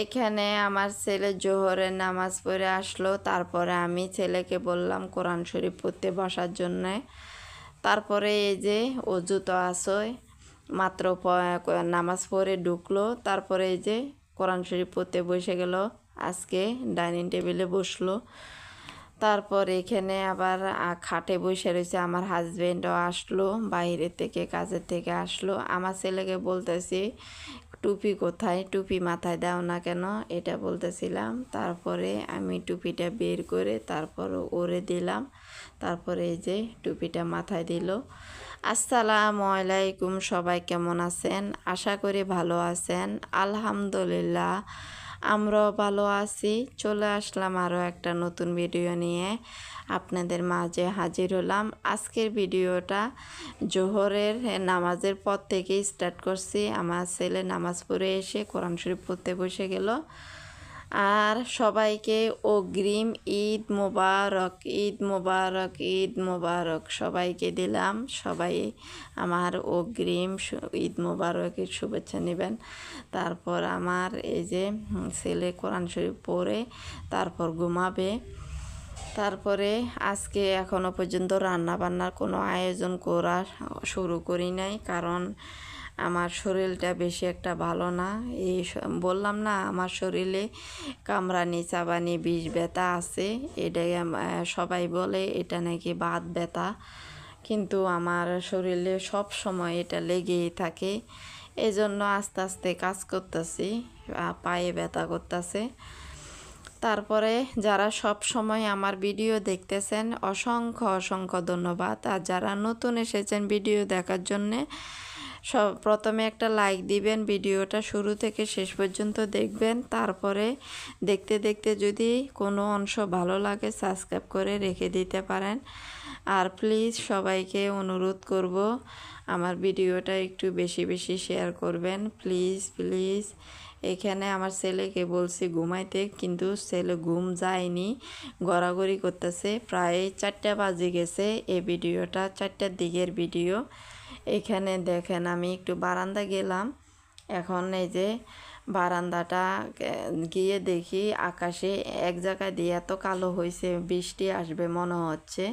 এখানে আমার ছেলে জোহরের নামাজ পড়ে আসলো, তারপরে আমি ছেলেকে বললাম কোরআন শরীফ পড়তে বসার জন্যে। তারপরে এই যে অজু তো আসয়, মাত্র নামাজ পড়ে ঢুকলো, তারপরে এই যে কোরআন শরীফ পড়তে বসে গেল, আজকে ডাইনিং টেবিলে বসলো। তারপর এখানে আবার খাটে বসে রয়েছে। আমার হাজবেন্ডও আসলো বাইরে থেকে, কাজের থেকে আসলো। আমার ছেলেকে বলতেছি টুপি কোথায়, টুপি মাথায় দাও না কেন, এটা বলতেছিলাম। তারপরে আমি টুপিটা বের করে তারপর ওরে দিলাম। তারপরে এই যে টুপিটা মাথায় দিল। আসসালামু আলাইকুম, সবাই কেমন আছেন? আশা করি ভালো আছেন। আলহামদুলিল্লাহ আমরাও ভালো আছি। চলে আসলাম আরও একটা নতুন ভিডিও নিয়ে, আপনাদের মাঝে হাজির হলাম। আজকের ভিডিওটা জোহরের নামাজের পর থেকেই স্টার্ট করছি। আমার ছেলে নামাজ পড়ে এসে কোরআন শরীফ পড়তে বসে গেল। আর সবাইকে অগ্রিম ঈদ মোবারক, ঈদ মোবারক, ঈদ মোবারক সবাইকে দিলাম। সবাই আমার অগ্রিম ঈদ মোবারকের শুভেচ্ছা নেবেন। তারপর আমার এই যে ছেলে কোরআন শরীফ পড়ে তারপর ঘুমাবে। তারপরে আজকে এখনও পর্যন্ত রান্না বান্নার কোনো আয়োজন করা শুরু করি নাই, কারণ আমার শরীরটা বেশি একটা ভালো না। এই বললাম না, আমার শরীরে কামড়ানি চাবানি বিষ ব্যথা আছে। এটাই সবাই বলে এটা নাকি বাত ব্যথা, কিন্তু আমার শরীরে সব সময় এটা লেগেই থাকে। এই জন্য আস্তে আস্তে কাজ করতেছি, পায়ে ব্যথা করতেছে। তারপরে যারা সব সময় আমার ভিডিও দেখতেছেন অসংখ্য অসংখ্য ধন্যবাদ। আর যারা নতুন এসেছেন ভিডিও দেখার জন্যে, প্রথমে একটা লাইক দিবেন, ভিডিওটা শুরু থেকে শেষ পর্যন্ত দেখবেন। তারপরে দেখতে দেখতে যদি কোনো অংশ ভালো লাগে সাবস্ক্রাইব করে রেখে দিতে পারেন। আর প্লিজ সবাইকে অনুরোধ করব আমার ভিডিওটা একটু বেশি বেশি শেয়ার করবেন, প্লিজ প্লিজ। এখানে আমার ছেলেকে বলছি ঘুমাইতে, কিন্তু ছেলে ঘুম যায়নি, গড়াগড়ি করতেছে। প্রায় 4টা বাজে গেছে। এই ভিডিওটা 4টার দিকের ভিডিও। এখানে দেখেন আমি একটু বারান্দা গেলাম। এখন এই যে বারান্দাটা গিয়ে দেখি আকাশে এক জায়গায় দিয়ে এত কালো হয়েছে, বৃষ্টি আসবে মনে হচ্ছে।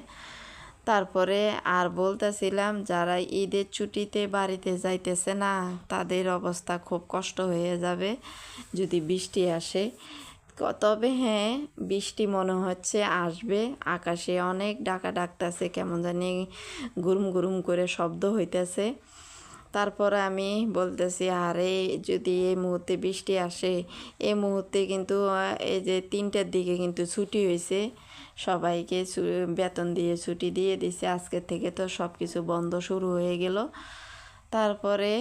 তারপরে আর বলতেছিলাম যারা ঈদের ছুটিতে বাড়িতে যাইতেছে না, তাদের অবস্থা খুব কষ্ট হয়ে যাবে যদি বৃষ্টি আসে। তবে হ্যাঁ, বৃষ্টি মনে হচ্ছে আসবে। আকাশে অনেক ডাকা ডাকতেছে, কেমন জানি গুরুম গুরুম করে শব্দ হইতেছে। তারপরে আমি বলতেছি আরে যদি এই মুহূর্তে বৃষ্টি আসে। এই মুহূর্তে কিন্তু এই যে 3টার দিকে কিন্তু ছুটি হয়েছে, সবাইকে বেতন দিয়ে ছুটি দিয়ে দিছে। আজকে থেকে তো সব কিছু বন্ধ শুরু হয়ে গেল। তারপরে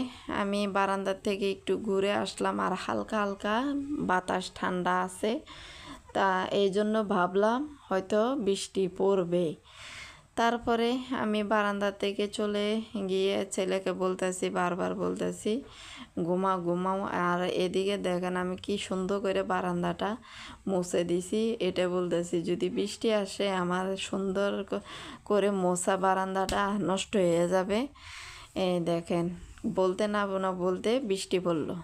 আমি বারান্দার থেকে একটু ঘুরে আসলাম, আর হালকা হালকা বাতাস ঠান্ডা আছে। তা এই জন্য ভাবলাম হয়তো বৃষ্টি পড়বে। তারপরে আমি বারান্দা থেকে চলে গিয়ে ছেলেকে বলতেছি, বারবার বলতেছি ঘুমাও ঘুমাও। আর এদিকে দেখেন আমি কি সুন্দর করে বারান্দাটা মুছে দিছি। এটা বলতেছি যদি বৃষ্টি আসে আমার সুন্দর করে মোছা বারান্দাটা নষ্ট হয়ে যাবে। এই দেখেন, বলতে না বলতে বৃষ্টি পড়লো।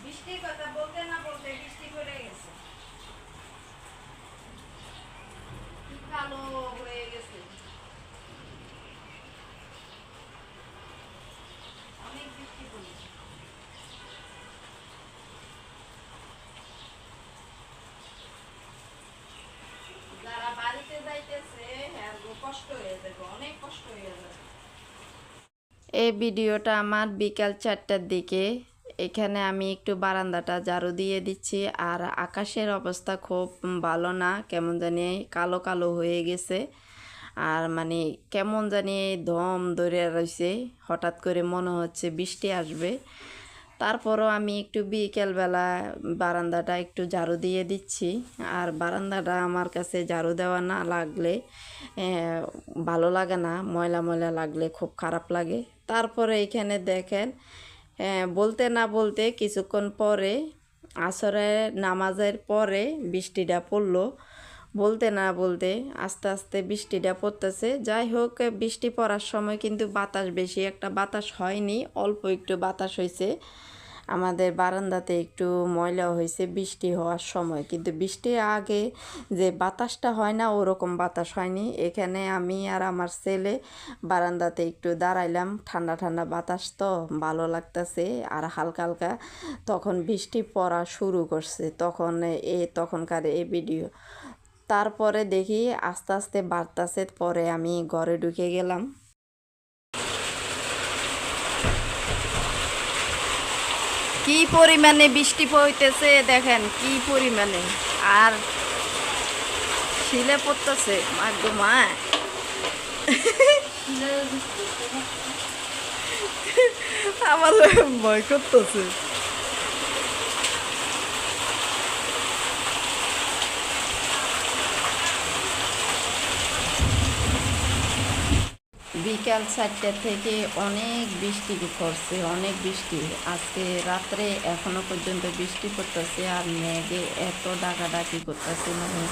বৃষ্টির কথা বলতে না বলতে বৃষ্টি পড়ে গেছে, কি কালো হয়ে গেছে, অনেক বৃষ্টি পড়েছে। যারা বাড়িতে যাইতেছে হ্যাঁ কষ্ট হয়ে যাবে, অনেক কষ্ট হয়ে যাবে। এই ভিডিওটা আমার বিকাল 4টার দিকে। এখানে আমি একটু বারান্দাটা ঝাড়ু দিয়ে দিচ্ছি। আর আকাশের অবস্থা খুব ভালো না, কেমন জানি কালো কালো হয়ে গেছে। আর মানে কেমন জানি দম ধরে রয়েছে, হঠাৎ করে মনে হচ্ছে বৃষ্টি আসবে। তারপরও আমি একটু বিকেলবেলা বারান্দাটা একটু ঝাড়ু দিয়ে দিচ্ছি। আর বারান্দাটা আমার কাছে ঝাড়ু দেওয়া না লাগলে ভালো লাগে না, ময়লা ময়লা লাগলে খুব খারাপ লাগে। তারপরে এখানে দেখেন বলতে না বলতে কিছুক্ষণ পরে আসরের নামাজের পরে বৃষ্টিটা পড়লো। বলতে না বলতে আস্তে আস্তে বৃষ্টিটা পড়তেছে। যাই হোক, বৃষ্টি পড়ার সময় কিন্তু বাতাস বেশি একটা বাতাস হয়নি, অল্প একটু বাতাস হয়েছে। আমাদের বারান্দাতে একটু ময়লা হয়েছে বৃষ্টি হওয়ার সময়, কিন্তু বৃষ্টির আগে যে বাতাসটা হয় না ওরকম বাতাস হয়নি। এখানে আমি আর আমার ছেলে বারান্দাতে একটু দাঁড়াইলাম, ঠান্ডা ঠান্ডা বাতাস তো ভালো লাগতেছে। আর হালকা হালকা তখন বৃষ্টি পড়া শুরু করছে, তখনকার এই ভিডিও। তারপরে দেখি আস্তে আস্তে বাড়তাছে, পরে আমি ঘরে ঢুকে গেলাম। কি পরিমাণে বৃষ্টি পড়তেছে দেখেন, কি পরিমাণে, আর শিলে পড়তেছে। মা গো মা, আমার ভয় করতেছে। বিকাল 4টা থেকে অনেক বৃষ্টি পড়ছে, অনেক বৃষ্টি। আজকে রাত্রে এখনো পর্যন্ত বৃষ্টি পড়তেছে, আর মেঘে এত ডাকাডাকি করতেছে, মানে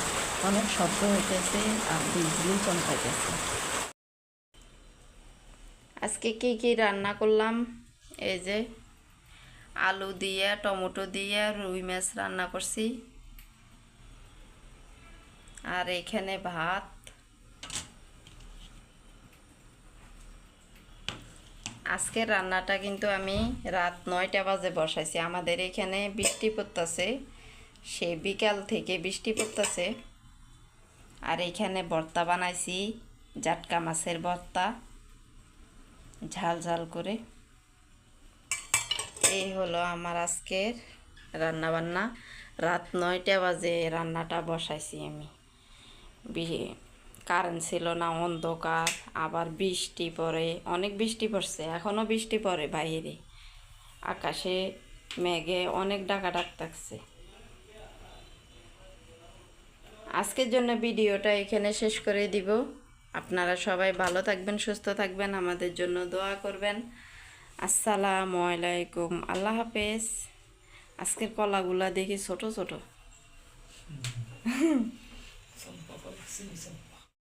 অনেক শব্দ হইতেছে আর বিজলি চমকাইতেছে। আজকে কি কি রান্না করলাম, এই যে আলু দিয়ে টমেটো দিয়ে রুই মাছ রান্না করছি, আর এখানে ভাত। আজকের রান্নাটা কিন্তু আমি রাত 9টা বাজে বসাইছি। আমাদের এখানে বৃষ্টি পড়তেছে, সে বিকাল থেকে বৃষ্টি পড়তেছে। আর এখানে ভর্তা বানাইছি, জাটকা মাছের ভর্তা, ঝাল ঝাল করে। এই হলো আমার আজকের রান্না বান্না। রাত 9টা বাজে রান্নাটা বসাইছি আমি। কারেন্ট ছিল না, অন্ধকার, আবার বৃষ্টি পড়ে, অনেক বৃষ্টি পড়ছে, এখনও বৃষ্টি পড়ে বাইরে, আকাশে মেঘে অনেক ডাক থাকছে। আজকের জন্য ভিডিওটা এখানে শেষ করে দিব। আপনারা সবাই ভালো থাকবেন, সুস্থ থাকবেন, আমাদের জন্য দোয়া করবেন। আসসালামু আলাইকুম, আল্লাহ হাফেজ। আজকের কলাগুলা দেখি ছোট ছোট।